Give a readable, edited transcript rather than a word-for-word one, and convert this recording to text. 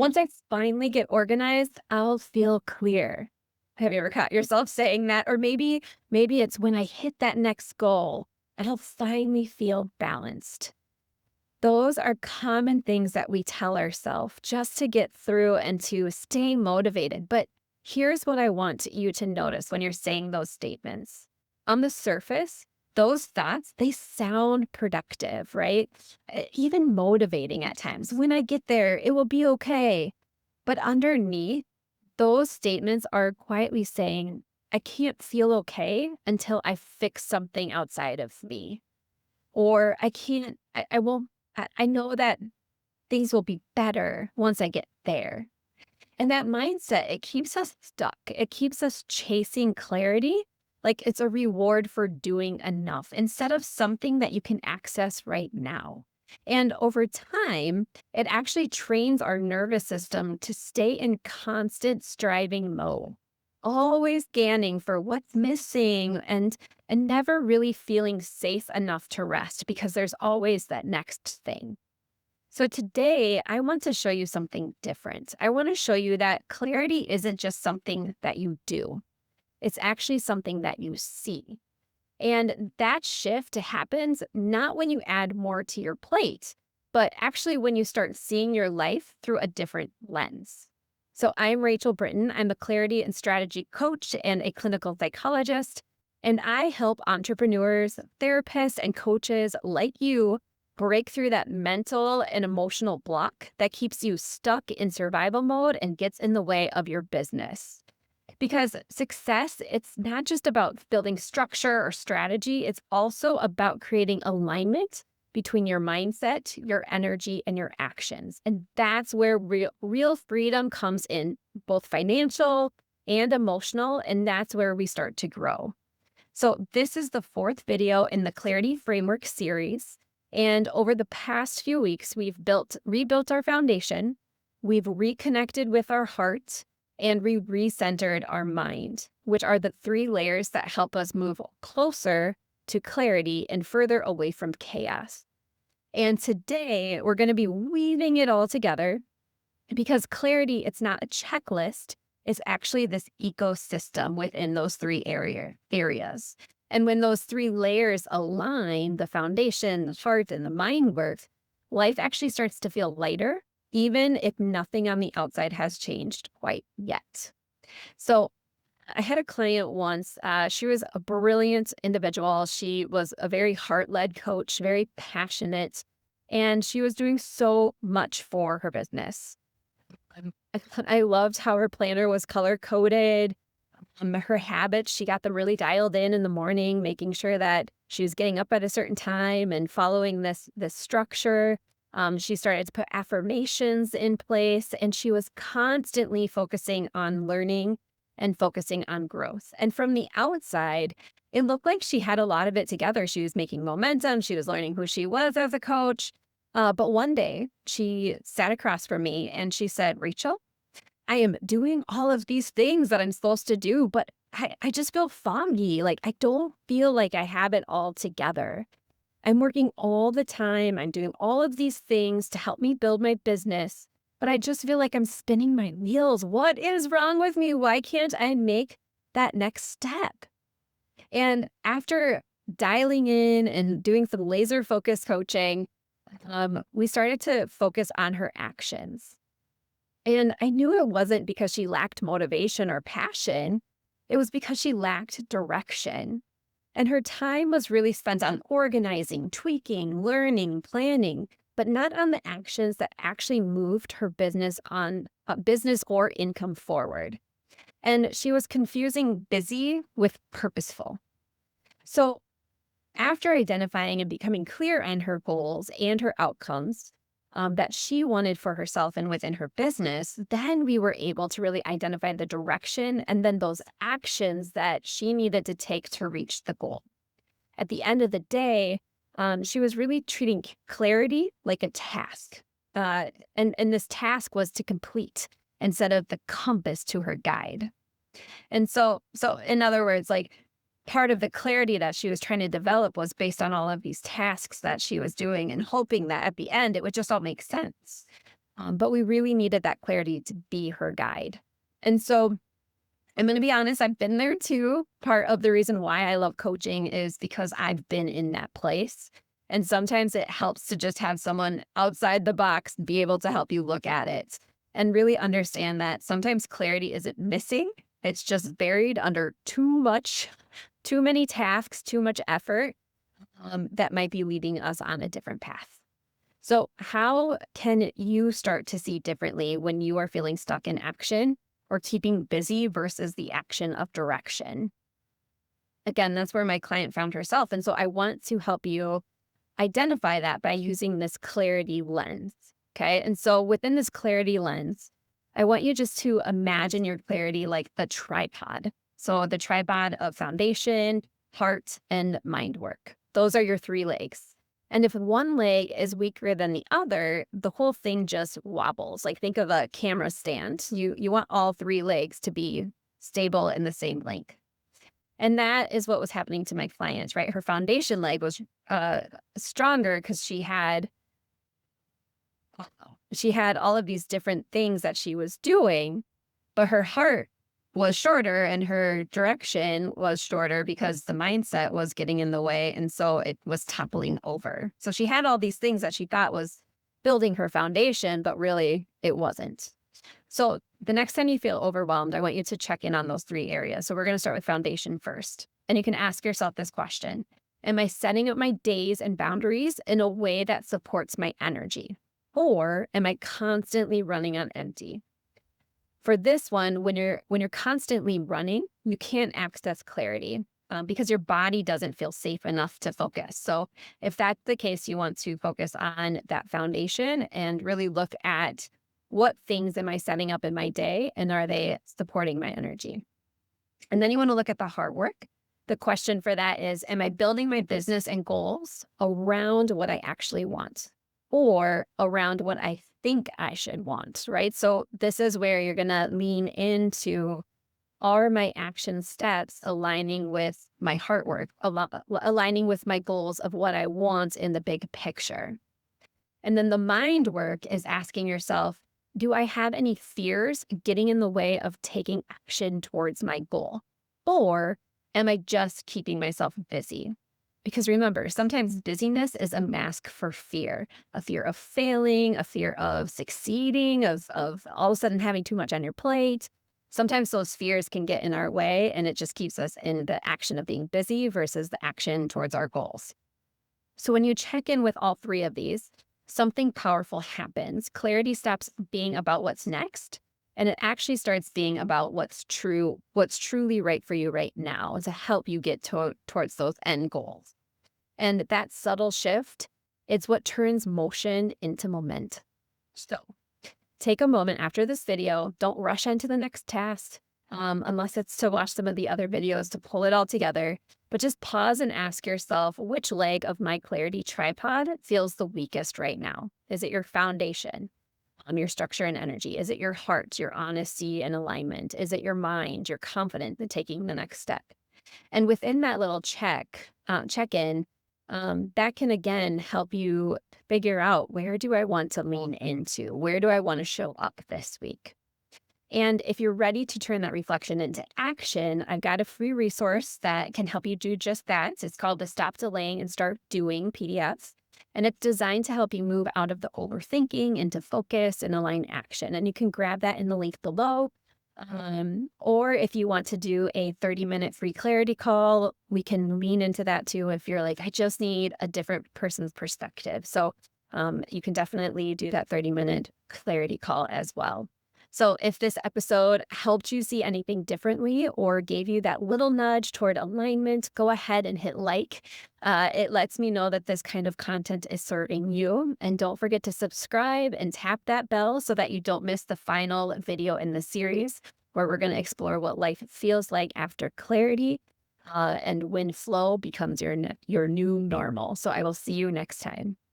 Once I finally get organized, I'll feel clear. Have you ever caught yourself saying that? Or maybe it's when I hit that next goal and I'll finally feel balanced. Those are common things that we tell ourselves just to get through and to stay motivated. But here's what I want you to notice when you're saying those statements. On the surface, those thoughts, they sound productive, right? Even motivating at times. When I get there, it will be okay. But underneath, those statements are quietly saying, I can't feel okay until I fix something outside of me. Or I can't, I won't, I know that things will be better once I get there. And that mindset, it keeps us stuck. It keeps us chasing clarity like it's a reward for doing enough instead of something that you can access right now. And over time, it actually trains our nervous system to stay in constant striving mode, always scanning for what's missing and never really feeling safe enough to rest because there's always that next thing. So today, I want to show you something different. I want to show you that clarity isn't just something that you do. It's actually something that you see. And that shift happens not when you add more to your plate, but actually when you start seeing your life through a different lens. So I'm Rachael Britton. I'm a clarity and strategy coach and a clinical psychologist. And I help entrepreneurs, therapists, and coaches like you break through that mental and emotional block that keeps you stuck in survival mode and gets in the way of your business. Because success, it's not just about building structure or strategy, it's also about creating alignment between your mindset, your energy, and your actions. And that's where real freedom comes in, both financial and emotional, and that's where we start to grow. So this is the fourth video in the Clarity Framework series. And over the past few weeks, we've rebuilt our foundation, we've reconnected with our heart, and we recentered our mind, which are the three layers that help us move closer to clarity and further away from chaos. And today, we're going to be weaving it all together because clarity, it's not a checklist. It's actually this ecosystem within those three areas. And when those three layers align, the foundation, the heart, and the mind work, life actually starts to feel lighter, even if nothing on the outside has changed quite yet. So I had a client once. She was a brilliant individual. She was a very heart-led coach, very passionate, and she was doing so much for her business. I loved how her planner was color-coded. Her habits, she got them really dialed in the morning, making sure that she was getting up at a certain time and following this structure. She started to put affirmations in place, and she was constantly focusing on learning and focusing on growth. And from the outside, it looked like she had a lot of it together. She was making momentum. She was learning who she was as a coach. But one day she sat across from me and she said, Rachel, I am doing all of these things that I'm supposed to do, but I just feel foggy. Like I don't feel like I have it all together. I'm working all the time. I'm doing all of these things to help me build my business, but I just feel like I'm spinning my wheels. What is wrong with me? Why can't I make that next step? And after dialing in and doing some laser focus coaching, we started to focus on her actions. And I knew it wasn't because she lacked motivation or passion. It was because she lacked direction. And her time was really spent on organizing, tweaking, learning, planning, but not on the actions that actually moved her business or income forward. And she was confusing busy with purposeful. So after identifying and becoming clear on her goals and her outcomes that she wanted for herself and within her business, then we were able to really identify the direction and then those actions that she needed to take to reach the goal. At the end of the day, she was really treating clarity like a task. And this task was to complete instead of the compass to her guide. And so in other words, like part of the clarity that she was trying to develop was based on all of these tasks that she was doing and hoping that at the end it would just all make sense. But we really needed that clarity to be her guide. And so I'm going to be honest, I've been there too. Part of the reason why I love coaching is because I've been in that place. And sometimes it helps to just have someone outside the box be able to help you look at it and really understand that sometimes clarity isn't missing. It's just buried under too many tasks, too much effort that might be leading us on a different path. So, how can you start to see differently when you are feeling stuck in action or keeping busy versus the action of direction? Again, that's where my client found herself. And so I want to help you identify that by using this clarity lens. Okay. And so within this clarity lens, I want you just to imagine your clarity like a tripod. So the tripod of foundation, heart, and mind work. Those are your three legs. And if one leg is weaker than the other, the whole thing just wobbles. Like think of a camera stand. You want all three legs to be stable in the same length. And that is what was happening to my client, right? Her foundation leg was stronger because she had all of these different things that she was doing, but her heart was shorter and her direction was shorter because the mindset was getting in the way. And so it was toppling over. So she had all these things that she thought was building her foundation, but really it wasn't. So the next time you feel overwhelmed, I want you to check in on those three areas. So we're going to start with foundation first. And you can ask yourself this question: am I setting up my days and boundaries in a way that supports my energy? Or am I constantly running on empty? For this one, when you're constantly running, you can't access clarity because your body doesn't feel safe enough to focus. So if that's the case, you want to focus on that foundation and really look at what things am I setting up in my day and are they supporting my energy? And then you want to look at the hard work. The question for that is, am I building my business and goals around what I actually want or around what I think I should want, right? So this is where you're going to lean into, are my action steps aligning with my heart work, aligning with my goals of what I want in the big picture? And then the mind work is asking yourself, do I have any fears getting in the way of taking action towards my goal? Or am I just keeping myself busy? Because remember, sometimes busyness is a mask for fear, a fear of failing, a fear of succeeding, of all of a sudden having too much on your plate. Sometimes those fears can get in our way and it just keeps us in the action of being busy versus the action towards our goals. So when you check in with all three of these, something powerful happens. Clarity stops being about what's next, and it actually starts being about what's truly right for you right now to help you get towards those end goals. And that subtle shift, it's what turns motion into momentum. So take a moment after this video. Don't rush into the next task unless it's to watch some of the other videos to pull it all together. But just pause and ask yourself, which leg of my clarity tripod feels the weakest right now? Is it your foundation, your structure and energy? Is it your heart, your honesty and alignment? Is it your mind, your confidence in taking the next step? And within that little check-in, that can again help you figure out, where do I want to lean into? Where do I want to show up this week? And if you're ready to turn that reflection into action, I've got a free resource that can help you do just that. It's called the Stop Delaying and Start Doing PDF. And it's designed to help you move out of the overthinking into focus and align action. And you can grab that in the link below. Or if you want to do a 30-minute free clarity call, we can lean into that too if you're like, I just need a different person's perspective. So you can definitely do that 30-minute clarity call as well. So if this episode helped you see anything differently or gave you that little nudge toward alignment, go ahead and hit like. It lets me know that this kind of content is serving you. And don't forget to subscribe and tap that bell so that you don't miss the final video in the series, where we're going to explore what life feels like after clarity and when flow becomes your new normal. So I will see you next time.